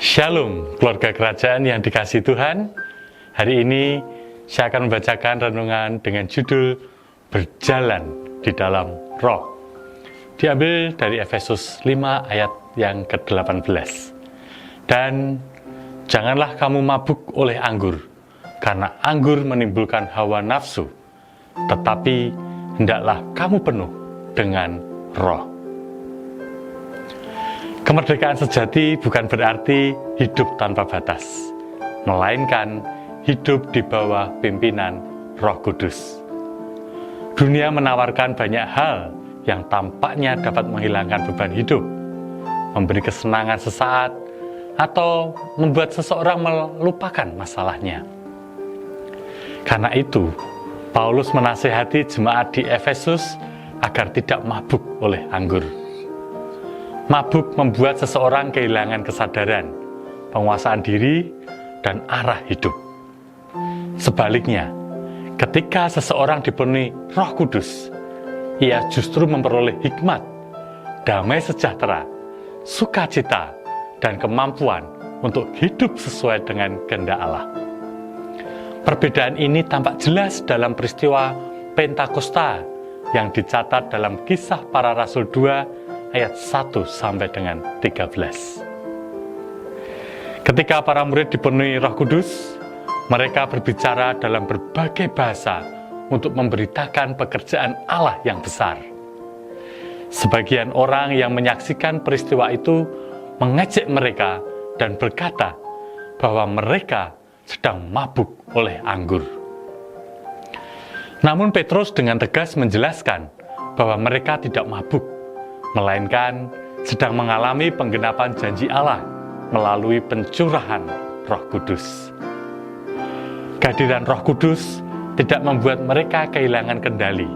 Shalom, keluarga kerajaan yang dikasihi Tuhan. Hari ini saya akan membacakan renungan dengan judul Berjalan di dalam Roh. Diambil dari Efesus 5 ayat yang ke-18. Dan janganlah kamu mabuk oleh anggur, karena anggur menimbulkan hawa nafsu, tetapi hendaklah kamu penuh dengan Roh. Kemerdekaan sejati bukan berarti hidup tanpa batas, melainkan hidup di bawah pimpinan Roh Kudus. Dunia menawarkan banyak hal yang tampaknya dapat menghilangkan beban hidup, memberi kesenangan sesaat, atau membuat seseorang melupakan masalahnya. Karena itu, Paulus menasihati jemaat di Efesus agar tidak mabuk oleh anggur. Mabuk membuat seseorang kehilangan kesadaran, penguasaan diri, dan arah hidup. Sebaliknya, ketika seseorang dipenuhi Roh Kudus, ia justru memperoleh hikmat, damai sejahtera, sukacita, dan kemampuan untuk hidup sesuai dengan kehendak Allah. Perbedaan ini tampak jelas dalam peristiwa Pentakosta yang dicatat dalam Kisah Para Rasul 2 ayat 1 sampai dengan 13. Ketika para murid dipenuhi Roh Kudus, mereka berbicara dalam berbagai bahasa untuk memberitakan pekerjaan Allah yang besar. Sebagian orang yang menyaksikan peristiwa itu mengejek mereka dan berkata bahwa mereka sedang mabuk oleh anggur. Namun Petrus dengan tegas menjelaskan bahwa mereka tidak mabuk, melainkan sedang mengalami penggenapan janji Allah melalui pencurahan Roh Kudus. Kehadiran Roh Kudus tidak membuat mereka kehilangan kendali,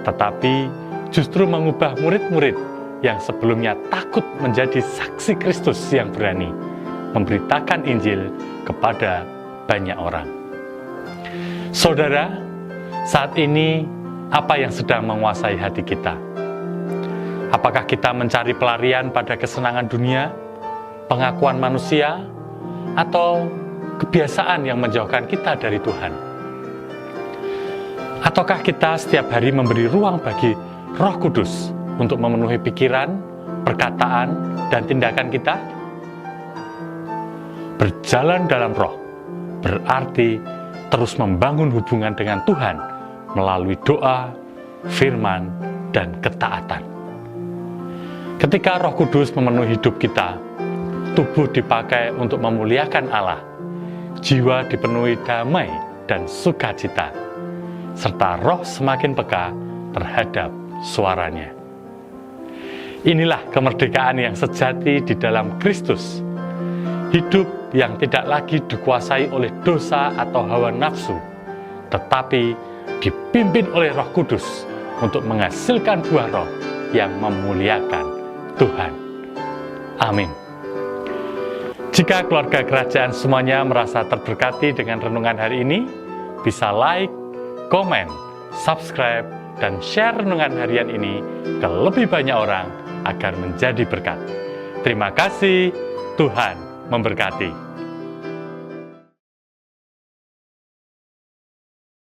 tetapi justru mengubah murid-murid yang sebelumnya takut menjadi saksi Kristus yang berani memberitakan Injil kepada banyak orang. Saudara, saat ini apa yang sedang menguasai hati kita? Apakah kita mencari pelarian pada kesenangan dunia, pengakuan manusia, atau kebiasaan yang menjauhkan kita dari Tuhan? Ataukah kita setiap hari memberi ruang bagi Roh Kudus untuk memenuhi pikiran, perkataan, dan tindakan kita? Berjalan dalam Roh berarti terus membangun hubungan dengan Tuhan melalui doa, firman, dan ketaatan. Ketika Roh Kudus memenuhi hidup kita, tubuh dipakai untuk memuliakan Allah, jiwa dipenuhi damai dan sukacita, serta roh semakin peka terhadap suaranya. Inilah kemerdekaan yang sejati di dalam Kristus. Hidup yang tidak lagi dikuasai oleh dosa atau hawa nafsu, tetapi dipimpin oleh Roh Kudus untuk menghasilkan buah roh yang memuliakan Tuhan. Amin. Jika keluarga kerajaan semuanya merasa terberkati dengan renungan hari ini, bisa like, komen, subscribe, dan share renungan harian ini ke lebih banyak orang agar menjadi berkat. Terima kasih, Tuhan memberkati.